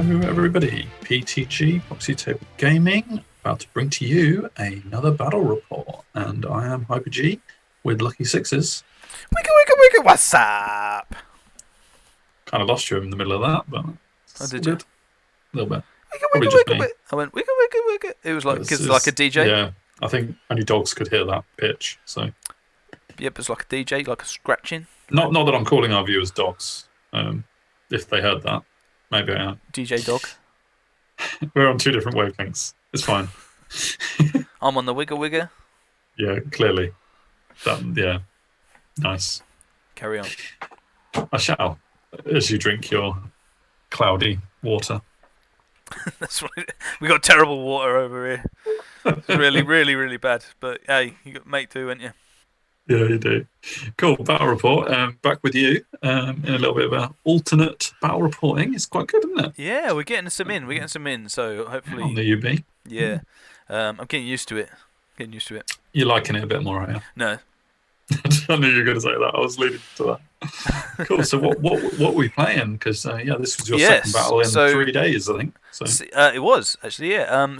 everybody, PTG, Proxy Table Gaming, about to bring to you another battle report. And I am Hyper G with Lucky Sixes. Wiggle, what's up? Kind of lost you in the middle of that, but oh, did you? A little bit. Wiggle, just me. I went wiggle. It was like, because it's like a DJ. Yeah, I think only dogs could hear that pitch, so. Yep, it's like a DJ, like a scratching. Not that I'm calling our viewers dogs. If they heard that, maybe I am. DJ dog. We're on two different wavelengths. It's fine. I'm on the wiggle. Yeah, clearly. Yeah, nice. Carry on. I shall, as you drink your cloudy water. That's right. We got terrible water over here. It's really bad. But hey, you got mate too, ain't you? Yeah, you do. Cool. Battle report. Back with you in a little bit of an alternate battle reporting. It's quite good, isn't it? Yeah, we're getting some in. So hopefully. On the UB. Yeah. I'm getting used to it. You're liking it a bit more, are you? No. I knew you were going to say that. I was leading to that. Cool. So what were we playing? Because this was your second battle in 3 days, I think. So it was actually, yeah.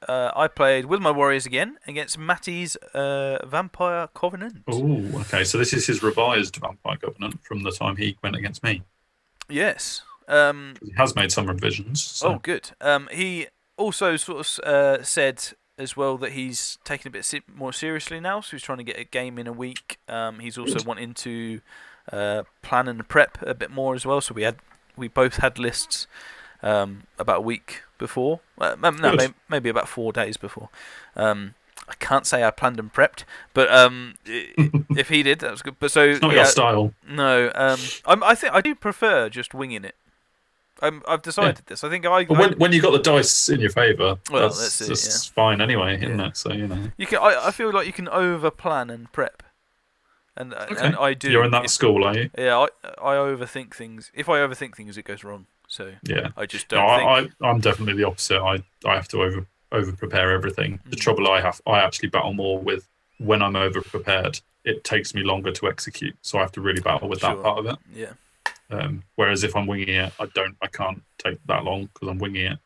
I played with my warriors again against Matty's Vampire Covenant. Oh, okay. So this is his revised Vampire Covenant from the time he went against me. Yes. He has made some revisions. So. Oh, good. He also sort of said as well that he's taking a bit more seriously now, so he's trying to get a game in a week. He's also wanting to plan and prep a bit more as well. So we both had lists about a week before. Maybe about 4 days before. I can't say I planned and prepped, but if he did, that was good. But so it's not your style. No, I think I do prefer just winging it. I've decided this. I think when you got the dice in your favour, well, that's fine anyway, isn't it? So you can. I feel like you can over plan and prep, and I do. You're in that school, are you? Yeah, I overthink things. If I overthink things, it goes wrong. So yeah, I just don't. I'm definitely the opposite. I have to over prepare everything. The trouble I actually battle more with when I'm over prepared. It takes me longer to execute, so I have to really battle with that part of it. Yeah. Whereas if I'm winging it, I can't take that long because I'm winging it.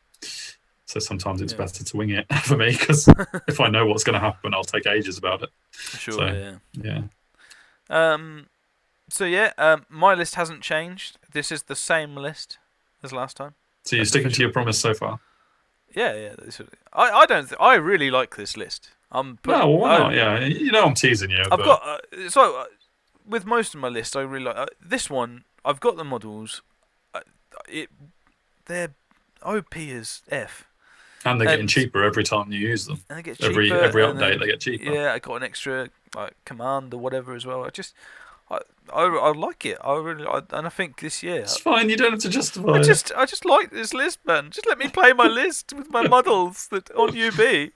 So sometimes it's better to wing it for me because if I know what's going to happen, I'll take ages about it. Sure. So, yeah. My list hasn't changed. This is the same list as last time. So you're sticking to your promise so far? Yeah. I really like this list. Why not? Yeah, I'm teasing you. With most of my list, I really like this one. I've got the models. They're OP as F. And they're getting cheaper every time you use them. And they get cheaper. Every update, they get cheaper. Yeah, I got an extra command or whatever as well. I like it. And I think this year. It's fine. You don't have to justify it. I just like this list, man. Just let me play my list with my models that on UB.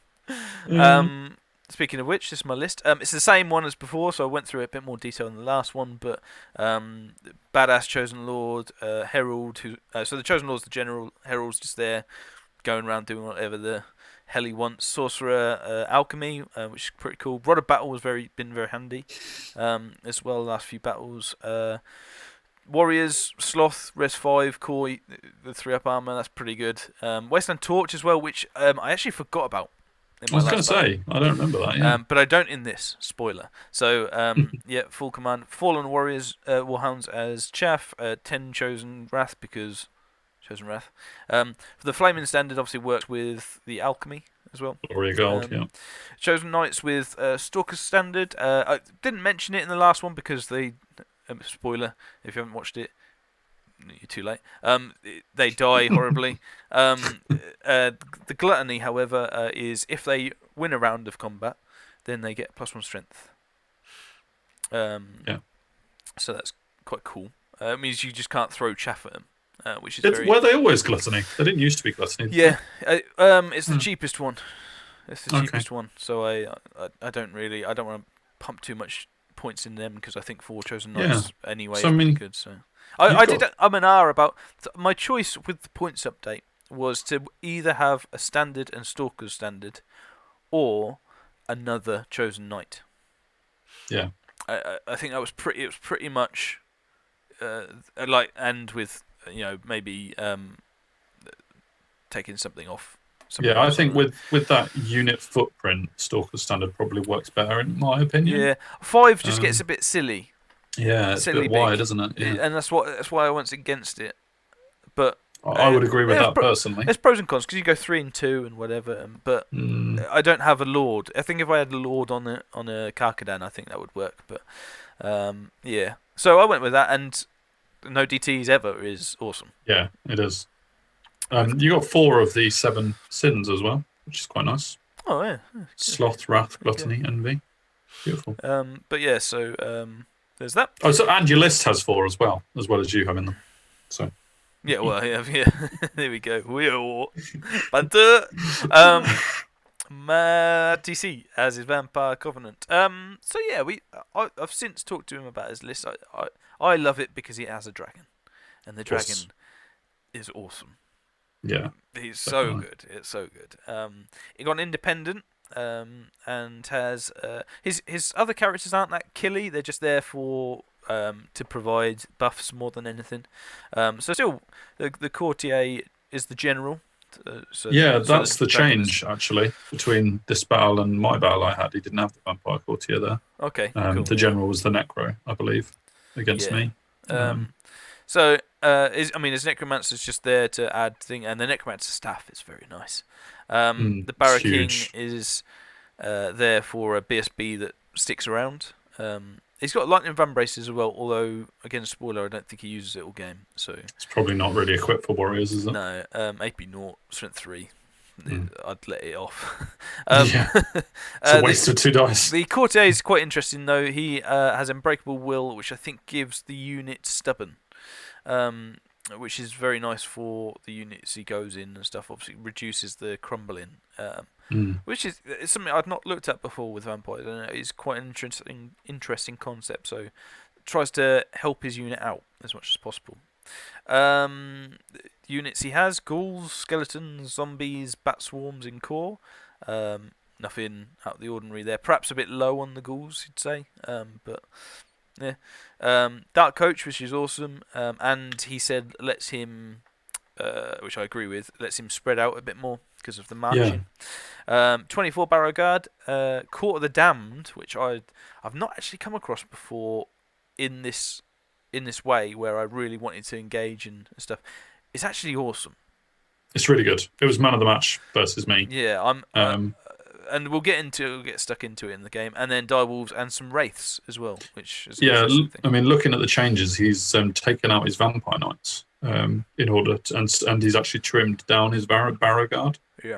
Speaking of which, this is my list. It's the same one as before, so I went through it a bit more detail in the last one. But badass Chosen Lord, Herald. So the Chosen Lord's the general. Herald's just there, going around doing whatever the hell he wants. Sorcerer, Alchemy, which is pretty cool. Rod of Battle has been very handy as well. The last few battles. Warriors, Sloth, Res 5, Core, the 3-up armor. That's pretty good. Wasteland Torch as well, which I actually forgot about. I was going to say, I don't remember that. Yeah. But I don't in this. Spoiler. So, full command. Fallen Warriors, Warhounds as Chaff, 10 Chosen Wrath because Chosen Wrath. For the Flaming Standard, obviously works with the Alchemy as well. Glory Gold, yeah. Chosen Knights with Stalker's Standard. I didn't mention it in the last one because they, spoiler, if you haven't watched it, you're too late. They die horribly. The Gluttony, however, is if they win a round of combat, then they get +1 strength. So that's quite cool. It means you just can't throw chaff at them, which is Were they always Gluttony? They didn't used to be Gluttony. Yeah, it's the cheapest one. It's the cheapest one. So I don't want to pump too much points in them because I think 4 Chosen Knights anyway is pretty good. So. I did an hour about my choice with the points update was to either have a standard and Stalker's standard or another Chosen Knight. Yeah. I think that was pretty. It was pretty much and with maybe taking something off. Yeah, I think with that unit footprint, Stalker Standard probably works better in my opinion. Yeah, 5 just gets a bit silly. Yeah, it's silly a bit wide, big. isn't it? Yeah. And that's why I went against it. But I would agree with that personally. There's pros and cons because you go 3 and 2 and whatever. But I don't have a Lord. I think if I had a Lord on a Karkadan, I think that would work. But yeah, so I went with that, and no DTs ever is awesome. Yeah, it is. You got 4 of the 7 sins as well, which is quite nice. Oh yeah. Sloth, wrath, gluttony, envy. Beautiful. But yeah, so there's that. Oh, so and your list has 4 as well as you having them. So. Yeah, well, yeah. There we go. Banter. TC as his Vampire Covenant. So yeah, I've since talked to him about his list. I love it because he has a dragon, and the dragon is awesome. Yeah, he's so good. It's so good. He got an independent, and has his other characters aren't that killy. They're just there for to provide buffs more than anything. So still, the courtier is the general. That's the change actually between this battle and my battle I had. He didn't have the vampire courtier there. Okay, cool. The general was the necro, I believe, against me. So his necromancer's just there to add thing, and the necromancer staff is very nice. The barracking is there for a BSB that sticks around. He's got lightning van braces as well, although again, spoiler, I don't think he uses it all game. So it's probably not really equipped for warriors, is it? No, AP 0, strength 3. I'd let it off. It's a waste of 2 dice. The courtier is quite interesting though. He has unbreakable will, which I think gives the unit stubborn, which is very nice for the units he goes in and stuff. Obviously, reduces the crumbling, which is something I'd not looked at before with vampires. And it's quite an interesting concept. So, tries to help his unit out as much as possible. Units he has: ghouls, skeletons, zombies, bat swarms in core. Nothing out of the ordinary there. Perhaps a bit low on the ghouls, you'd say. But yeah. Dark Coach, which is awesome. And he said lets him, which I agree with, lets him spread out a bit more because of the marching. 24 Barrow Guard, Court of the Damned, which I've not actually come across before in this way where I really wanted to engage and stuff. It's actually awesome. It's really good. It was man of the match versus me. Yeah, and we'll get stuck into it in the game, and then direwolves and some wraiths as well, which is I mean, looking at the changes, he's taken out his vampire knights in order to, and he's actually trimmed down his barrow guard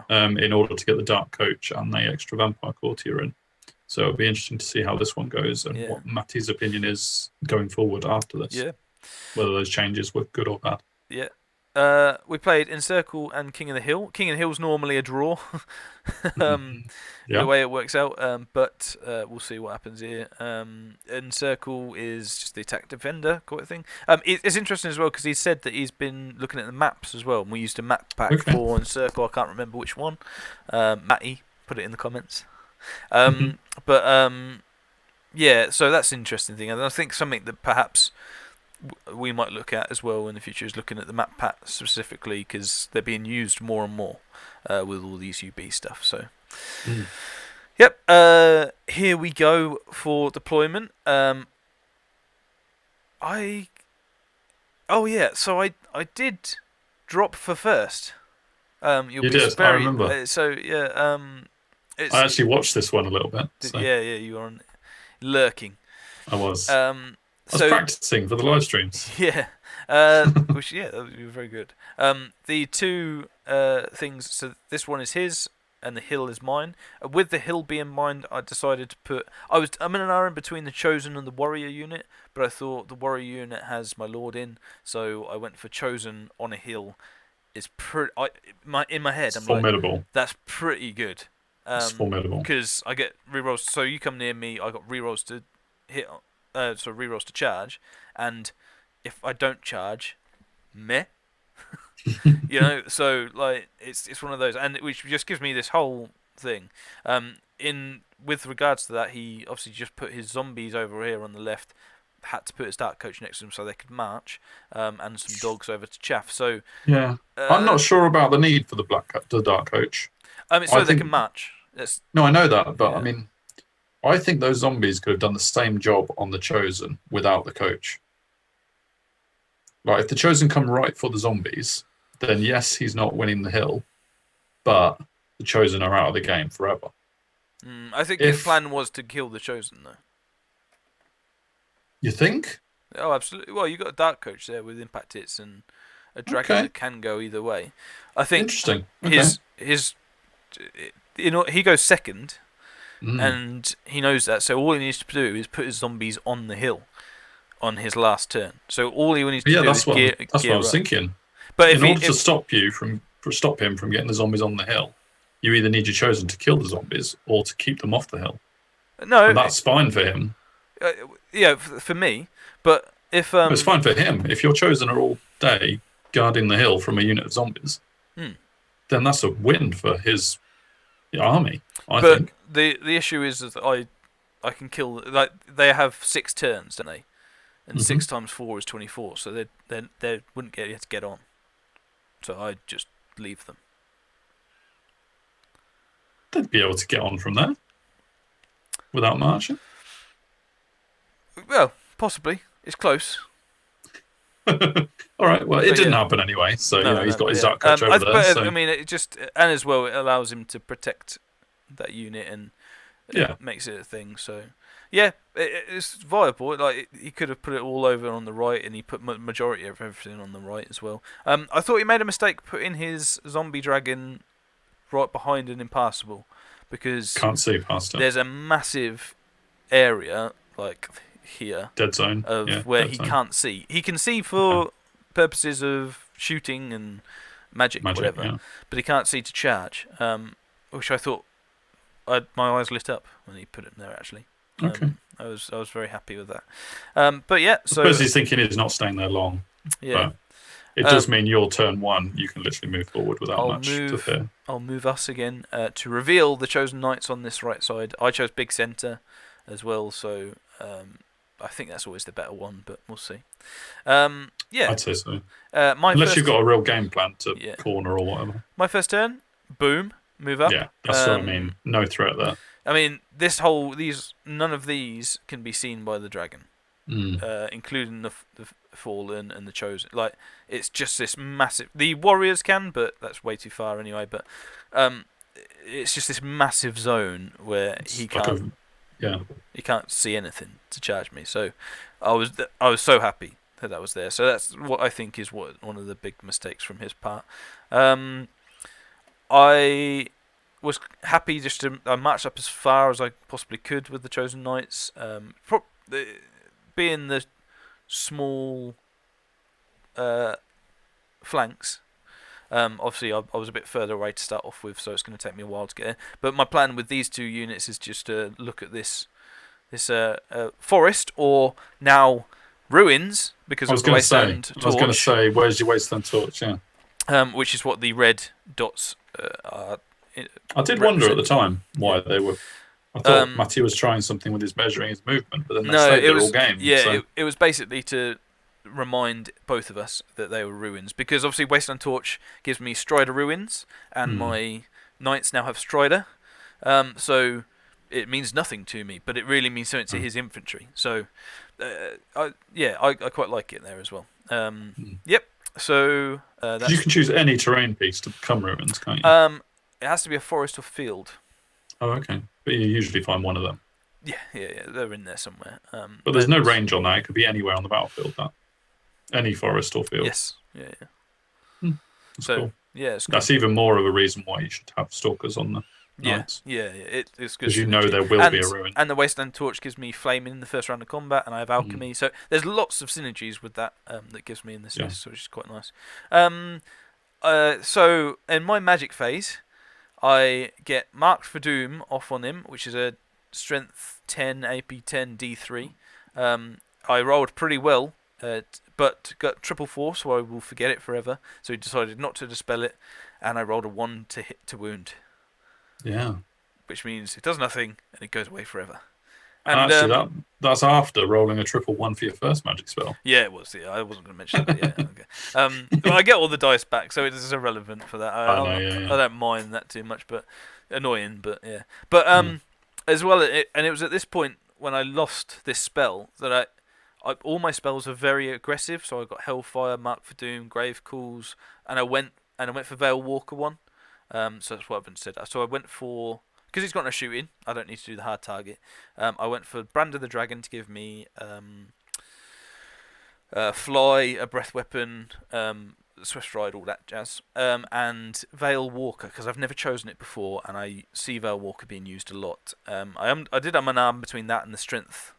in order to get the dark coach and the extra vampire courtier in. So it'll be interesting to see how this one goes and what Matty's opinion is going forward after this. Yeah, whether those changes were good or bad. Yeah. We played Encircle and King of the Hill. King of the Hill's normally a draw, the way it works out. But we'll see what happens here. Encircle is just the attack defender kind of thing. It's interesting as well because he said that he's been looking at the maps as well. And we used a map pack for Encircle. I can't remember which one. Matty, put it in the comments. But yeah, so that's an interesting thing. And I think something that perhaps we might look at as well in the future is looking at the map pack specifically because they're being used more and more with all these UB stuff. So, here we go for deployment. So I did drop for first. You did. I remember. I actually watched this one a little bit. So. Yeah, you were lurking. I was. I was practicing for the live streams. Yeah, which that would be very good. The two things. So this one is his, and the hill is mine. With the hill being mine, I decided to put. I'm in an hour in between the chosen and the warrior unit, but I thought the warrior unit has my lord in, so I went for chosen on a hill. It's in my head. I'm formidable. Like, that's pretty good. It's formidable because I get rerolls. So you come near me, I got rerolls to hit. So rerolls to charge, and if I don't charge, meh. So like it's one of those, and which just gives me this whole thing. With regards to that, he obviously just put his zombies over here on the left, had to put his dark coach next to him so they could march, and some dogs over to chaff. So yeah, I'm not sure about the need for the dark coach. So they can march. No, I know that, but I mean, I think those zombies could have done the same job on the Chosen without the coach. Like, if the Chosen come right for the zombies, then yes, he's not winning the hill, but the Chosen are out of the game forever. I think his plan was to kill the Chosen, though. You think? Oh, absolutely. Well, you got a dark coach there with impact hits and a dragon that can go either way. I think interesting. He goes second, and he knows that. So all he needs to do is put his zombies on the hill on his last turn. So all he needs to do is gear. That's what I was thinking. But in order to stop him from getting the zombies on the hill, you either need your Chosen to kill the zombies or to keep them off the hill. No, and that's fine for him. For me, but if it's fine for him. If your Chosen are all day guarding the hill from a unit of zombies, then that's a win for his army. I think. The issue is that I can kill. Like, they have 6 turns, don't they? And 6 times 4 is 24. So they wouldn't get on. So I just leave them. They'd be able to get on from there without marching. Well, possibly. It's close. All right. Well, it didn't happen anyway. So he's got his dark coach over there. So. I mean, it just, and as well, it allows him to protect that unit, and it makes it a thing. So it's viable. Like, he could have put it all over on the right, and he put majority of everything on the right as well. I thought he made a mistake putting his zombie dragon right behind an impassable, because can't see past it. There's a massive area like here, dead zone, of where he can't see. He can see for purposes of shooting and magic whatever, but he can't see to charge. Which I thought, my eyes lit up when he put it in there. Actually, I was very happy with that. But yeah, so I suppose he's thinking he's not staying there long. Yeah. But it does mean your turn 1, you can literally move forward without much to fear. I'll move us again to reveal the Chosen Knights on this right side. I chose big centre as well, so I think that's always the better one, but we'll see. I'd say so. Unless you've got a real game plan to corner or whatever. My first turn, boom, move up. Yeah, that's what I mean. No threat there. I mean, none of these can be seen by the dragon, including the Fallen and the Chosen. Like, it's just this massive. The warriors can, but that's way too far anyway. But it's just this massive zone where he can't. He can't see anything to charge me. So I was so happy that was there. So that's what I think is one of the big mistakes from his part. I was happy just to march up as far as I possibly could with the Chosen Knights. Being the small flanks, obviously I was a bit further away to start off with, so it's going to take me a while to get there. But my plan with these 2 units is just to look at this forest, or now ruins, because of the wasteland torch. I was going to say, where's your wasteland torch? Yeah. Which is what the red dots are. I did wonder at the time why they were. I thought Matty was trying something with his measuring his movement, but then they stayed there all game. Yeah, it was basically to remind both of us that they were ruins, because obviously Wasteland Torch gives me Strider ruins, and my Knights now have Strider, so it means nothing to me, but it really means something to his infantry. So I quite like it there as well. Yep. So you can choose any terrain piece to become ruins, can't you? It has to be a forest or field. Oh, okay. But you usually find one of them. Yeah, they're in there somewhere. But there's no range on that. It could be anywhere on the battlefield. Any forest or field. Yes. Yeah. That's cool. Yeah, it's that's even more of a reason why you should have stalkers on the Knights. Yeah. It's good. Because you know there will be a ruin. And the Wasteland Torch gives me flaming in the first round of combat, and I have alchemy. So there's lots of synergies with that that gives me in this list, which is quite nice. So in my magic phase, I get Marked for Doom off on him, which is a Strength 10, AP 10, D3. I rolled pretty well, but got triple 4, so I will forget it forever. So he decided not to dispel it, and I rolled a 1 to hit to wound. Yeah. Which means it does nothing, and it goes away forever. And actually, that's after rolling a triple 1 for your first magic spell. Yeah, it was. Yeah, I wasn't going to mention that. Yeah, okay. Well, I get all the dice back, so it is irrelevant for that. I know. Yeah. I don't mind that too much, but annoying. But yeah. But as well, and it was at this point when I lost this spell that all my spells are very aggressive. So I got Hellfire, Mark for Doom, Grave Calls, and I went for Veil Walker one. So that's what I've been said. So I went for, because he's got no shooting, I don't need to do the hard target. I went for Brand of the Dragon to give me Fly, a breath weapon, Swift Stride, all that jazz, and Veil Walker, because I've never chosen it before, and I see Veil Walker being used a lot. I did have an arm between that and the Strength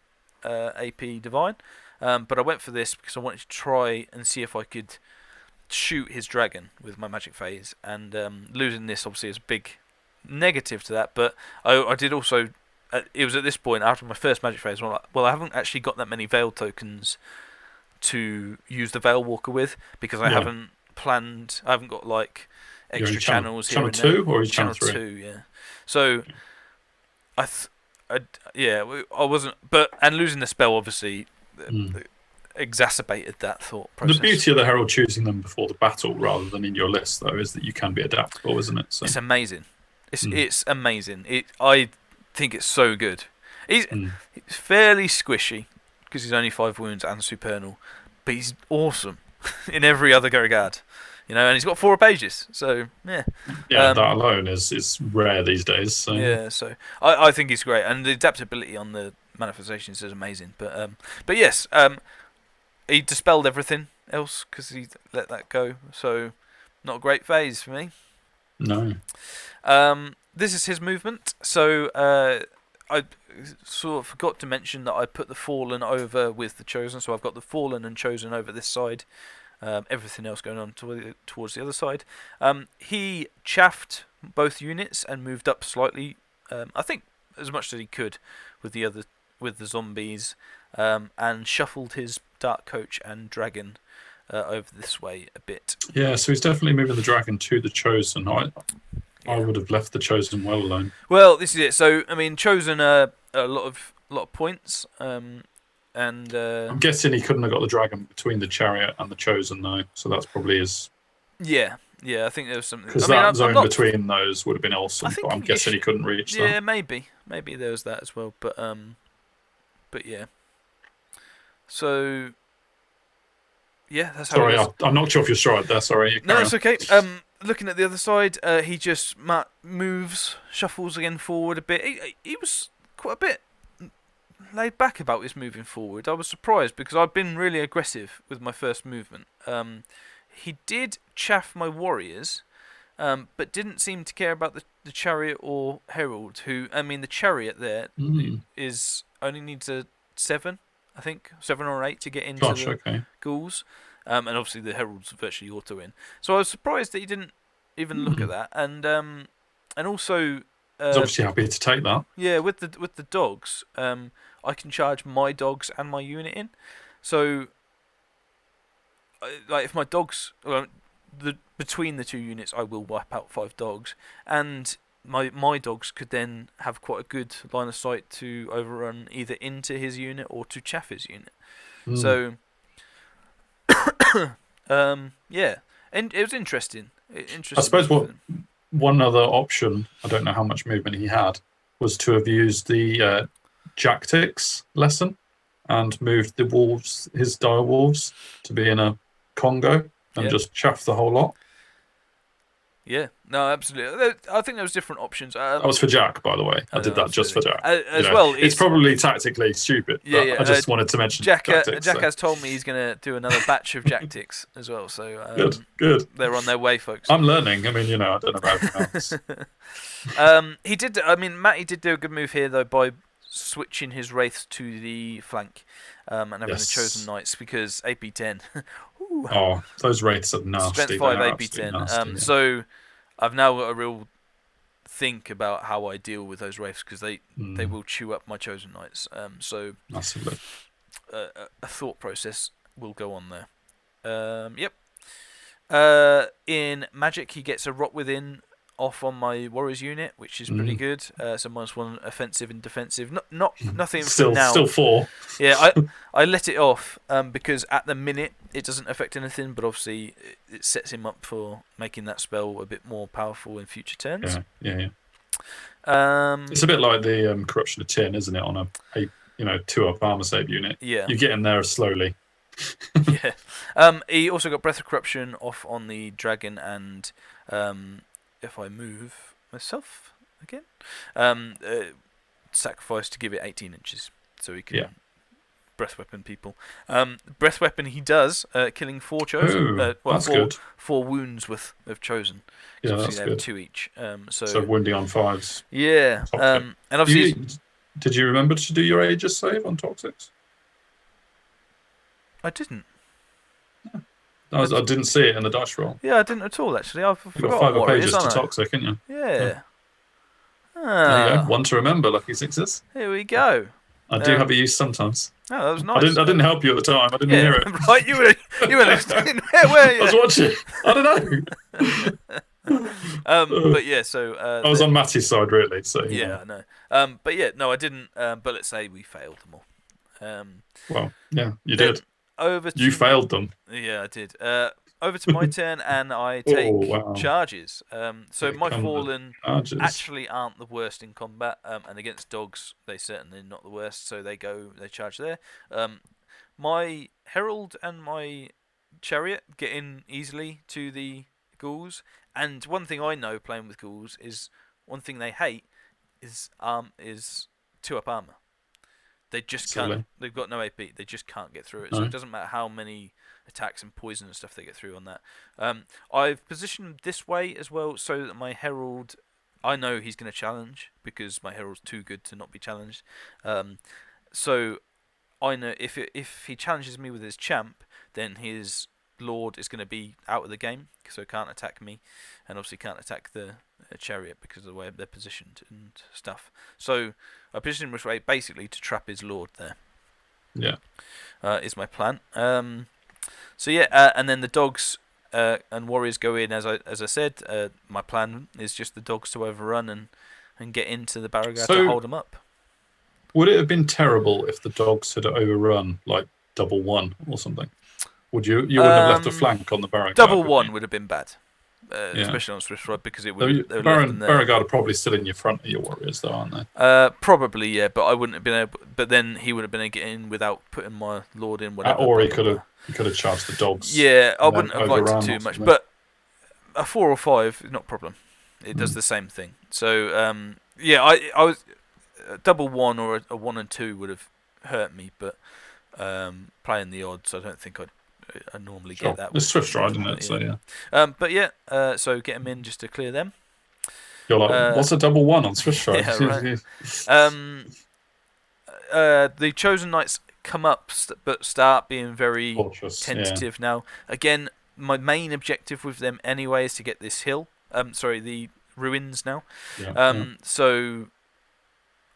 AP Divine, but I went for this because I wanted to try and see if I could shoot his dragon with my magic phase, and losing this obviously is a big negative to that, but I did also, it was at this point after my first magic phase, well, I haven't actually got that many Veil tokens to use the Veil Walker with, because I haven't got like extra channels here. Channel 2 or is channel 3? 2, yeah. So I wasn't, and losing the spell obviously exacerbated that thought process. The beauty of the Herald choosing them before the battle rather than in your list, though, is that you can be adaptable, isn't it? So. It's amazing. It's amazing. I think it's so good. He's fairly squishy because he's only 5 wounds and supernal, but he's awesome in every other regard. And he's got 4 pages, so yeah. Yeah, that alone is rare these days. So. Yeah, so I think he's great, and the adaptability on the manifestations is amazing. But yes, he dispelled everything else because he let that go. So not a great phase for me. No. This is his movement. So I sort of forgot to mention that I put the Fallen over with the Chosen. So I've got the Fallen and Chosen over this side. Everything else going on towards the other side. He chaffed both units and moved up slightly. I think as much as he could with the zombies, and shuffled his Dark Coach and Dragon over this way a bit. Yeah, so he's definitely moving the Dragon to the Chosen. I would have left the Chosen well alone. Well, this is it. So I mean, Chosen a lot of points. And I'm guessing he couldn't have got the Dragon between the Chariot and the Chosen, though. So that's probably his. Yeah, I think there was something. Because that zone between those would have been awesome. But I'm guessing he couldn't reach that. Yeah, maybe there was that as well. But yeah. So yeah, that's how. Sorry, I'm not sure if you're straight there. Sorry. No, it's okay. Looking at the other side, he just moves, shuffles again forward a bit. He was quite a bit laid back about his moving forward. I was surprised because I've been really aggressive with my first movement. He did chaff my warriors, but didn't seem to care about the Chariot or Herald. The Chariot there is only needs a 7, I think, 7 or 8 to get into the ghouls. And obviously the Herald's virtually auto in. So I was surprised that he didn't even look at that. And also he's obviously happy to take that. Yeah, with the dogs, I can charge my dogs and my unit in. So like if my dogs, between the 2 units, I will wipe out 5 dogs, and my dogs could then have quite a good line of sight to overrun either into his unit or to chaff his unit. So yeah, and it was interesting. I suppose one other option, I don't know how much movement he had, was to have used the Jactics lesson and moved the wolves, his dire wolves, to be in a Congo and just chaff the whole lot. Yeah, no, absolutely. I think there was different options. That was for Jack, by the way. I did that just for Jack. Well, it's probably tactically stupid, but I just wanted to mention Jack has told me he's going to do another batch of Jactics as well. So good. They're on their way, folks. I'm learning. I mean, I don't know about everything else. He did. I mean, Matty did do a good move here though by switching his wraiths to the flank and having the Chosen Knights, because AP10. Oh, those wraiths are nasty. Strength 5 AP10. So I've now got a real think about how I deal with those wraiths, because they will chew up my Chosen Knights. So massively. A thought process will go on there. Yep. In Magic, he gets a Rot Within off on my Warriors unit, which is pretty good. So -1 offensive and defensive. Nothing for now. Still 4. Yeah, I let it off because at the minute it doesn't affect anything, but obviously it sets him up for making that spell a bit more powerful in future turns. Yeah. It's a bit like the corruption of tin, isn't it? On a 2-up armor save unit. Yeah, you get in there slowly. Yeah. He also got Breath of Corruption off on the dragon, and if I move myself again, sacrifice to give it 18 inches, so he can breath weapon people. Breath weapon he does, killing 4 chosen. That's good. 4 wounds with chosen. Yeah, that's good. 2 each. So wounding on 5s. Yeah. And obviously, did you remember to do your Aegis save on Toxics? I didn't. Yeah. I didn't see it in the dice roll. Yeah, I didn't at all, actually. I forgot. You've got 5 what pages it is, to Toxic, haven't you? Yeah. There you go. One to remember, lucky 6s. Here we go. I do have a use sometimes. Oh, that was nice. I didn't help you at the time. I didn't hear it. Right, you were listening. Where were you? I was watching. I don't know. But yeah, so I was on Matty's side, really. So yeah, I know. But yeah, no, I didn't. But let's say we failed them all. Well, yeah, you did. You failed them. Yeah, I did. Over to my turn, and I take charges. So my Fallen actually aren't the worst in combat, and against dogs, they certainly not the worst. So they charge there. My Herald and my Chariot get in easily to the ghouls, and one thing I know playing with ghouls is one thing they hate is 2-up armor. They just can't. They've got no AP. They just can't get through it. So it doesn't matter how many attacks and poison and stuff they get through on that. I've positioned this way as well so that my Herald, I know he's going to challenge because my Herald's too good to not be challenged. So I know if he challenges me with his champ, then his Lord is going to be out of the game, so he can't attack me, and obviously can't attack the Chariot because of the way they're positioned and stuff. So I positioned him this way basically to trap his Lord there. Yeah, is my plan. So yeah, and then the dogs and warriors go in as I said. My plan is just the dogs to overrun and get into the Barragard to hold them up. Would it have been terrible if the dogs had overrun like 1-1 or something? Would you wouldn't have left a flank on the Barragard? 1 would have been bad, especially on Swift Rod because it would. Barragard are probably still in your front of your warriors, though, aren't they? Probably, yeah. But I wouldn't have been able. But then he would have been able to get in without putting my Lord in. Whatever. Or he could have charged the dogs. Yeah, I wouldn't have liked it too much. But a 4 or 5 is not a problem. It does the same thing. So yeah, I was 1-1 or a 1 and 2 would have hurt me, but playing the odds, I don't think I normally get that. It's Swift Stride, isn't it? So yeah. But yeah, so get them in just to clear them. You're like, what's a 1-1 on Swift Stride? Yeah, right. The Chosen Knights come up, but start being very tentative now. Again, my main objective with them anyway is to get this hill. The ruins now. So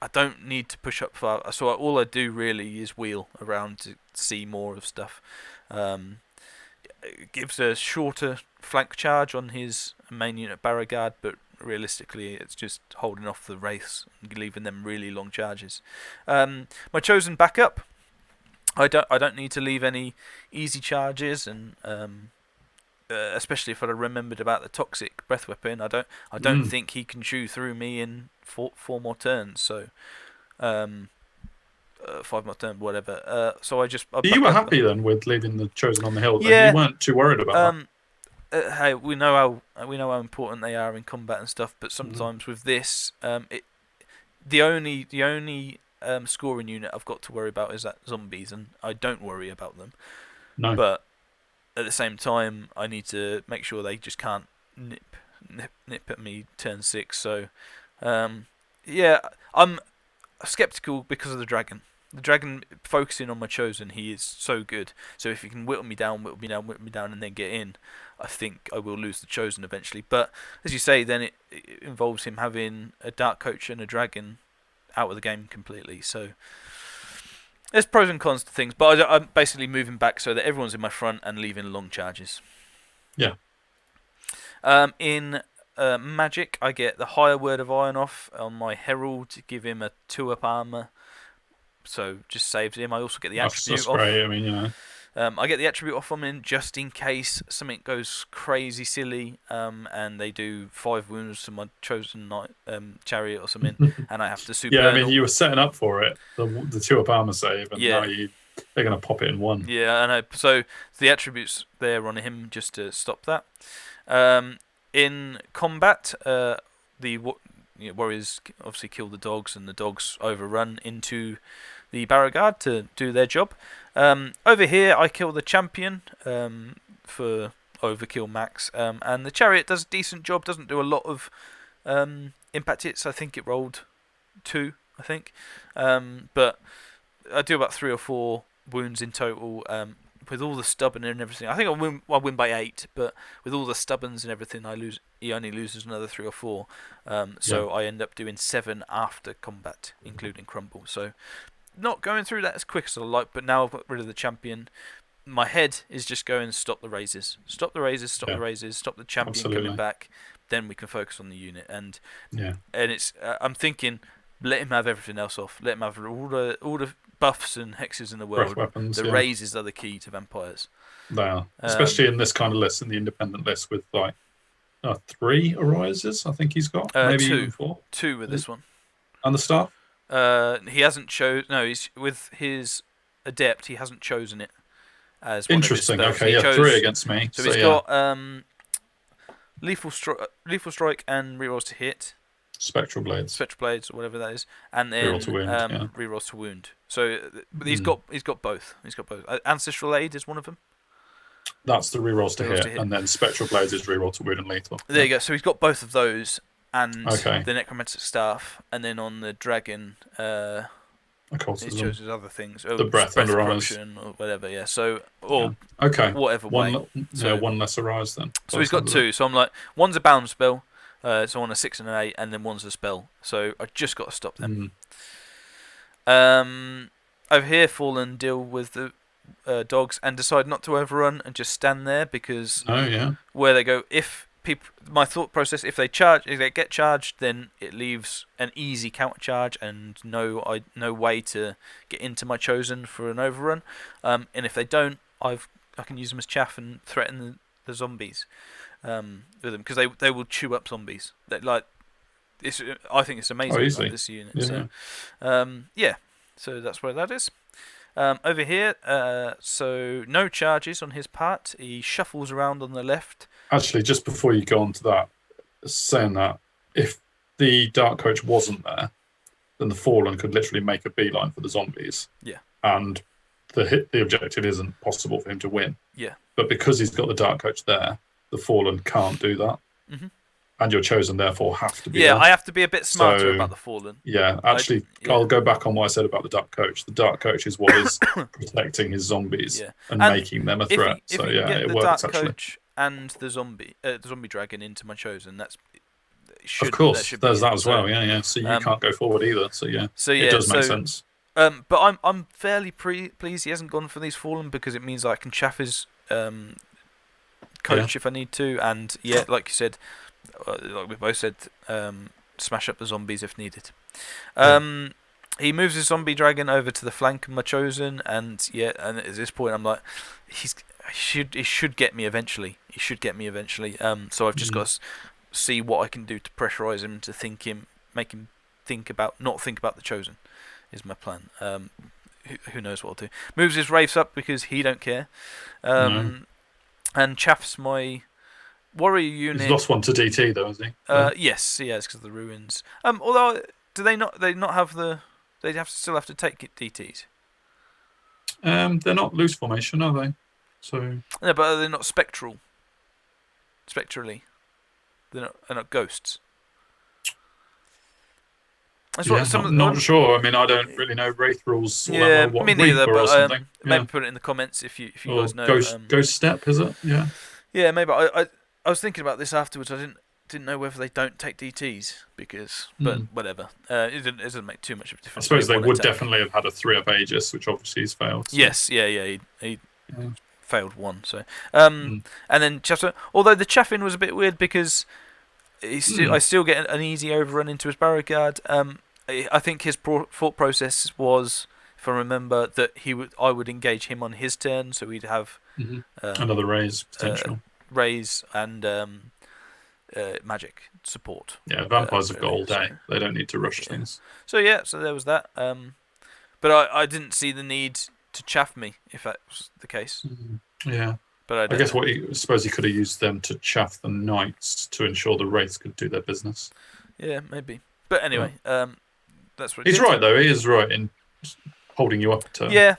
I don't need to push up far. So all I do really is wheel around to see more of stuff. It gives a shorter flank charge on his main unit Barragard, but realistically it's just holding off the Wraiths and leaving them really long charges. My Chosen backup, I don't need to leave any easy charges, and especially if I remembered about the toxic breath weapon, I don't think he can chew through me in 4 more turns. So 5 more turns, whatever. So you were happy then with leaving the Chosen on the hill. Yeah, you weren't too worried about that. Hey, we know how important they are in combat and stuff, but sometimes with this, the only scoring unit I've got to worry about is that zombies, and I don't worry about them. No. But at the same time, I need to make sure they just can't nip at me turn 6. So, yeah, I'm skeptical because of the dragon. The dragon, focusing on my Chosen, he is so good. So if he can whittle me down, and then get in, I think I will lose the Chosen eventually. But as you say, then it involves him having a Dark Coach and a dragon out of the game completely. So there's pros and cons to things, but I'm basically moving back so that everyone's in my front and leaving long charges. Yeah. In magic, I get the higher word of iron off on my herald to give him a 2-up armor. So just saves him. I also get the attribute off. Great. I mean, I get the attribute off on him just in case something goes crazy silly, and they do 5 wounds to my chosen knight, chariot or something, and I have to super. Yeah, I mean, you were setting up for it, the 2-up armor save, and now they're going to pop it in 1. Yeah, I know. So the attributes there on him just to stop that. In combat, the warriors obviously kill the dogs, and the dogs overrun into the barrow guard to do their job. Over here, I kill the champion for overkill max, and the chariot does a decent job. Doesn't do a lot of impact hits. I think it rolled 2. I think, but I do about 3 or 4 wounds in total. With all the stubborn and everything, I think I win by 8, but with all the stubborns and everything, I lose. He only loses another 3 or 4, so I end up doing 7 after combat, including crumble. So, not going through that as quick as I like, but now I've got rid of the champion. My head is just going stop the raises, stop the raises, stop the raises, stop the champion coming back. Then we can focus on the unit, and it's. I'm thinking, let him have everything else off. Let him have all the buffs and hexes in the world. Weapons, the raises are the key to vampires. They are, especially in this kind of list, in the independent list, with like 3 arises. I think he's got maybe 2. even 4. 2 with this one. And the staff? He hasn't chosen. No, he's with his adept. He hasn't chosen it as one interesting. Of his okay, chose, 3 against me. So he's got lethal strike and rerolls to hit. Spectral blades, or whatever that is, and then reroll to wound. Rerolls to wound. So he's got both. He's got both. Ancestral aid is one of them. That's the rerolls to hit, and then spectral blades is reroll to wound and lethal. There you go. So he's got both of those, and the necromantic staff, and then on the dragon, he's chosen other things. The breath corruption or whatever. Yeah. So whatever. One less arise then. So he's got 2. So I'm like, one's a bound spell. So on a 6 and an 8, and then one's a spell. So I just got to stop them. Over here, Fallen deal with the dogs and decide not to overrun and just stand there because where they go, my thought process, if they get charged, then it leaves an easy counter charge and no way to get into my chosen for an overrun. And if they don't, I can use them as chaff and threaten the zombies. With them because they will chew up zombies. I think it's amazing this unit. So that's where that is. Over here, so no charges on his part. He shuffles around on the left. Actually, just before you go on to that, saying that if the Dark Coach wasn't there, then the Fallen could literally make a beeline for the zombies. Yeah. And the objective isn't possible for him to win. Yeah. But because he's got the Dark Coach there, the Fallen can't do that. And your chosen therefore have to be there. I have to be a bit smarter about the Fallen. Yeah, actually, I'll go back on what I said about the Dark Coach. The Dark Coach is what is protecting his zombies and making them a threat. If it works, the Dark Coach and the zombie dragon into my chosen, of course, there's that as well. Yeah. So you can't go forward either. So it does make sense. But I'm fairly pleased he hasn't gone for these Fallen because it means I can chaff his coach if I need to, and like you said, like we both said, smash up the zombies if needed. He moves his zombie dragon over to the flank of my chosen, and at this point I'm like, he should get me eventually. So I've just got to see what I can do to pressurize him to make him not think about the chosen. Is my plan. Who knows what I'll do? Moves his wraiths up because he don't care. And chaffs my warrior unit. He's lost one to DT though, hasn't he? Yes, because of the ruins. Although do they not have the? They still have to take DTs. They're not loose formation, are they? So. No, but they're not spectral. Spectrally, they're not ghosts. Not sure. I mean, I don't really know Wraith rules. Yeah, me neither. But maybe put it in the comments if you guys know. Ghost Step, is it? Yeah. Yeah, maybe. I was thinking about this afterwards. I didn't know whether they don't take DTs but whatever. It doesn't make too much of a difference. I suppose they would definitely have had a 3-up Aegis, which obviously he's failed. So. Yes, he failed one. So and then Chaffer. Although the chaffing was a bit weird because I still get an easy overrun into his Beauregard. I think his thought process was, if I remember, that I would engage him on his turn, so we'd have another raise potential. Raise and magic support. Yeah, vampires have got all day. They don't need to rush things. So there was that. But I didn't see the need to chaff me, if that was the case. Yeah. But I guess suppose he could have used them to chaff the knights to ensure the wraiths could do their business. Yeah, maybe. But anyway, that's what he's right, though. He is right in holding you up a turn. Yeah.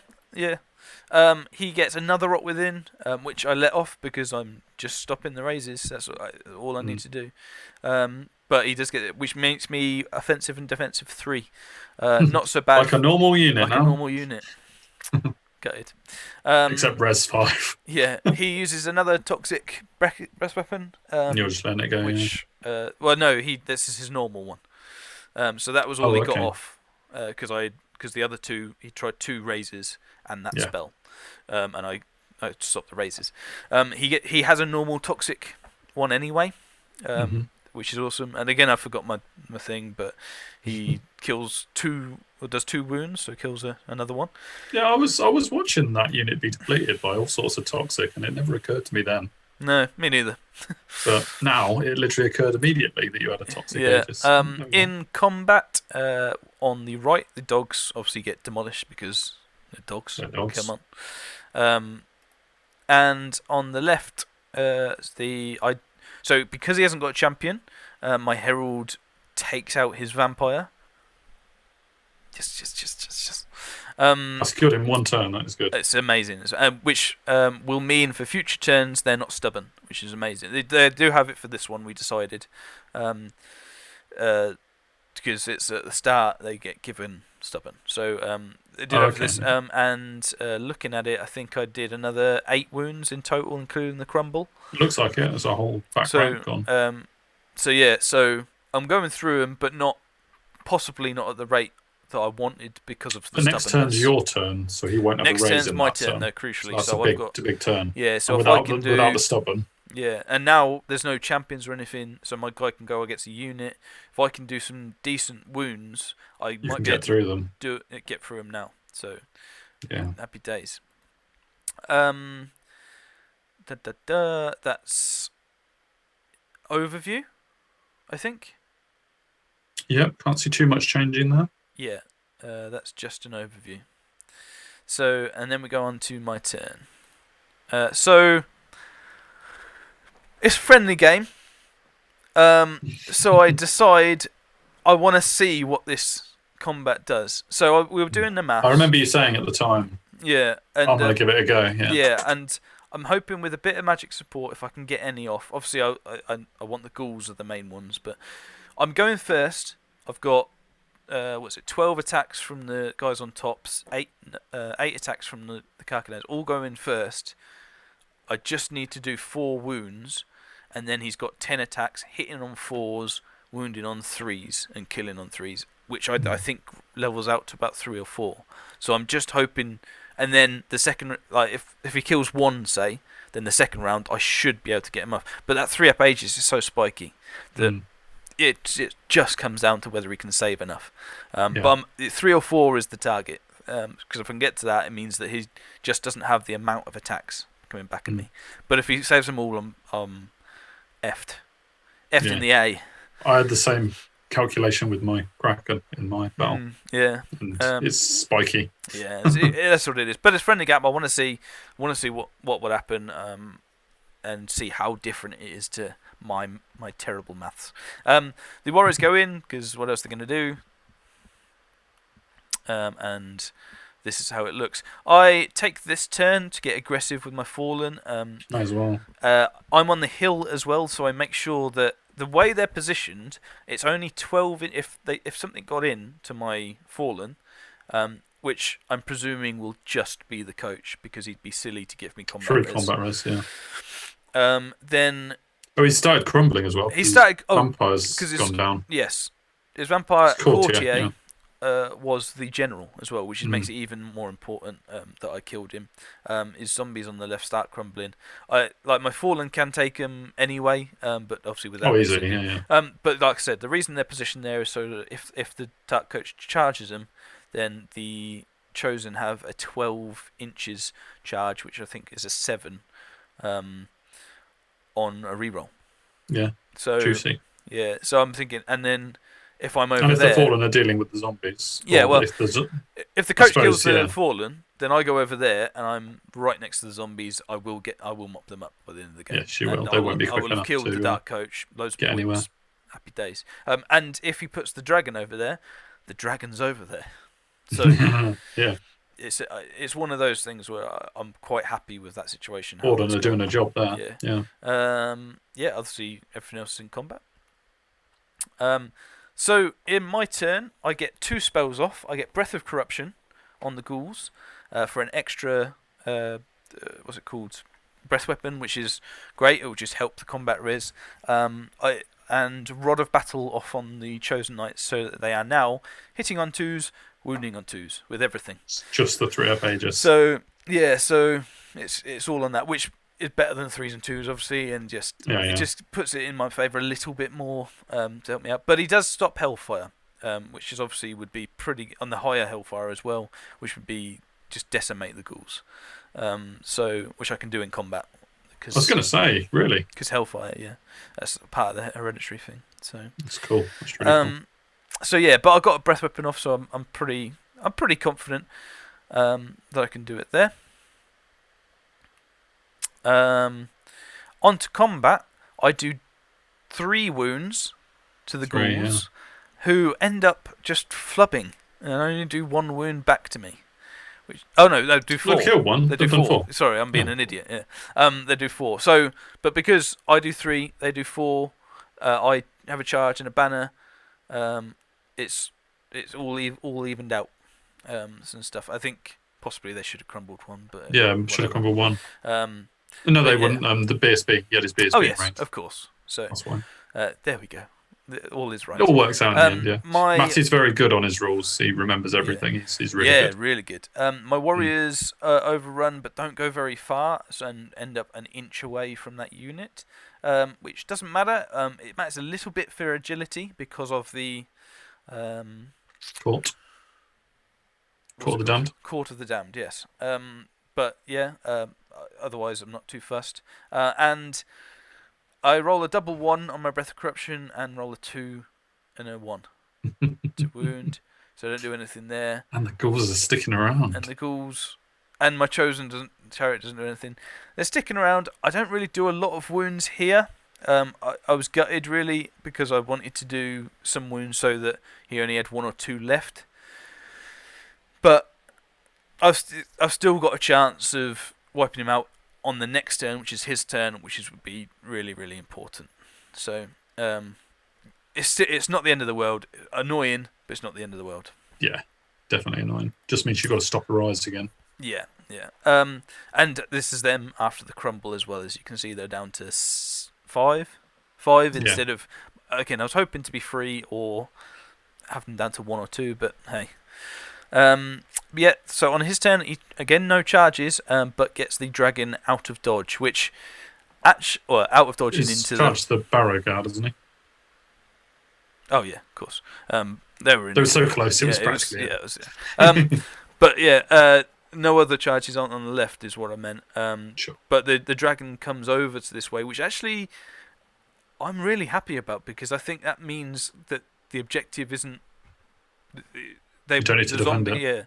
He gets another rot within, which I let off because I'm just stopping the raises. That's all I need to do. But he does get it, which makes me offensive and defensive 3. Not so bad. Like a normal unit. A normal unit. Gutted. Except res 5. Yeah, he uses another toxic breast weapon. You're just letting it go. Which, no, this is his normal one. So that was all he got off because the other 2 he tried 2 raises and that spell, and I stopped the raises. He has a normal toxic one anyway, which is awesome. And again, I forgot my thing, but he kills 2 or does 2 wounds, so kills another one. Yeah, I was watching that unit be depleted by all sorts of toxic, and it never occurred to me then. No, me neither. But now it literally occurred immediately that you had a toxic Aegis. In combat, on the right, the dogs obviously get demolished because they're dogs. Come on. And on the left, so because he hasn't got a champion, my herald takes out his vampire. Just. That's good in one turn. That is good. It's amazing. Which will mean for future turns they're not stubborn, which is amazing. They do have it for this one. We decided, because it's at the start they get given stubborn. So they do have this. And looking at it, I think I did another 8 wounds in total, including the crumble. It looks like it. There's a whole back rank gone. So I'm going through them, but possibly not at the rate that I wanted because of the next turn's your turn, so he won't have a raise in that turn. Next turn's my turn, though, crucially. So that's a big turn. Yeah, so without the stubborn. Yeah, and now there's no champions or anything, so my guy can go against a unit. If I can do some decent wounds, I might get through them. Get through them now. So yeah, happy days. That's overview, I think. Yep, can't see too much changing there. Yeah, that's just an overview. So, and then we go on to my turn. So, it's a friendly game. So I decide I want to see what this combat does. So we were doing the math. I remember you saying at the time. Yeah, and I'm gonna give it a go. Yeah. Yeah, and I'm hoping with a bit of magic support, if I can get any off. Obviously, I want the ghouls are the main ones, but I'm going first. I've got 12 attacks from the guys on tops, 8 attacks from the Carcanes, all going first. I just need to do 4 wounds, and then he's got 10 attacks, hitting on 4s, wounding on 3s, and killing on 3s, which I think levels out to about 3 or 4. So I'm just hoping, and then the second, like if he kills 1, say, then the second round I should be able to get him off. But that 3-up Aegis is so spiky that it just comes down to whether he can save enough. But 3 or 4 is the target, because if I can get to that, it means that he just doesn't have the amount of attacks coming back at me. But if he saves them all, I'm effed. Effed in the A. I had the same calculation with my Kraken in my battle. And it's spiky. Yeah, that's what it is. But it's friendly gap. I want to see what would happen, and see how different it is to my terrible maths. The Warriors go in because what else they're going to do? And this is how it looks. I take this turn to get aggressive with my Fallen. Might as well. I'm on the hill as well, so I make sure that the way they're positioned, it's only 12. If something got in to my Fallen, which I'm presuming will just be the coach because he'd be silly to give me combat res. Combat res, yeah. Then. Oh, he started crumbling as well. He started. Vampire's gone down. Yes, his vampire Courtier. was the general as well, which makes it even more important that I killed him. His zombies on the left start crumbling. My Fallen can take them anyway, but obviously without easy, missing yeah. but like I said, the reason they're positioned there is so that if the Dark Coach charges them, then the Chosen have a 12 inches charge, which I think is a 7 on a reroll. Yeah. So juicy. Yeah, so I'm thinking, and then if I'm over and if there, the Fallen are dealing with the zombies, yeah, well, if the coach kills the Fallen, then I go over there and I'm right next to the zombies. I will mop them up by the end of the game. Yes, you will. They won't be quick enough to I will have killed the Dark Coach. Loads of points. Anywhere. Happy days. And if he puts the dragon over there, the dragon's over there. So yeah, it's one of those things where I'm quite happy with that situation. Orden are doing a job there. Yeah. Obviously everything else is in combat. So in my turn, I get 2 spells off. I get Breath of Corruption on the ghouls for an extra, what's it called? Breath weapon, which is great. It will just help the combat res. And Rod of Battle off on the Chosen Knights, so that they are now hitting on 2s, wounding on 2s with everything. It's just the 3 pages. So yeah, so it's all on that, which is better than 3s and 2s, obviously, and it just puts it in my favour a little bit more to help me out. But he does stop Hellfire, which is obviously would be pretty on the higher Hellfire as well, which would be just decimate the ghouls. So which I can do in combat. I was going to say, really, because Hellfire, yeah, that's part of the hereditary thing. So that's cool. That's really cool. So yeah, but I got a breath weapon off, so I'm pretty confident that I can do it there. Onto combat, I do 3 wounds to the ghouls, who end up just flubbing, and only do 1 wound back to me. They do 4. They kill 1. They do 4. Sorry, I'm being an idiot. Yeah. They do 4. So, but because I do 3, they do 4. I have a charge and a banner. It's all evened out. And stuff. I think possibly they should have crumbled 1, but should have crumbled 1. No, they wouldn't. The BSB, he had his BSB. Oh yes, ranked. Of course. So that's why. There we go. All is right. It all works out in the end. Yeah. Matty's very good on his rules. He remembers everything. Yeah. He's really good. Yeah, really good. My warriors overrun, but don't go very far, and end up an inch away from that unit, which doesn't matter. It matters a little bit for agility because of the Court of the Damned. Court of the Damned, yes. But yeah, otherwise I'm not too fussed. And I roll a double 1 on my Breath of Corruption and roll a 2 and a 1 to wound. So I don't do anything there. And the ghouls are sticking around. And the ghouls and my Chosen chariot doesn't do anything. They're sticking around. I don't really do a lot of wounds here. I was gutted really because I wanted to do some wounds so that he only had 1 or 2 left. But I've still got a chance of wiping him out on the next turn, which is his turn, which would be really, really important. So it's not the end of the world. Annoying, but it's not the end of the world. Yeah, definitely annoying. Just means you've got to stop her eyes again. Yeah. And this is them after the crumble as well. As you can see, they're down to 5 instead of. Again, I was hoping to be 3 or have them down to 1 or 2, but hey. Yeah, so on his turn, he, again, no charges, but gets the dragon out of dodge, which out of dodge and into the barrow guard, isn't he? Oh yeah, of course. They were so close. It was practically. But yeah, no other charges on the left is what I meant. Sure. But the dragon comes over to this way, which actually I'm really happy about because I think that means that the objective isn't. You don't need to defend it. Yeah.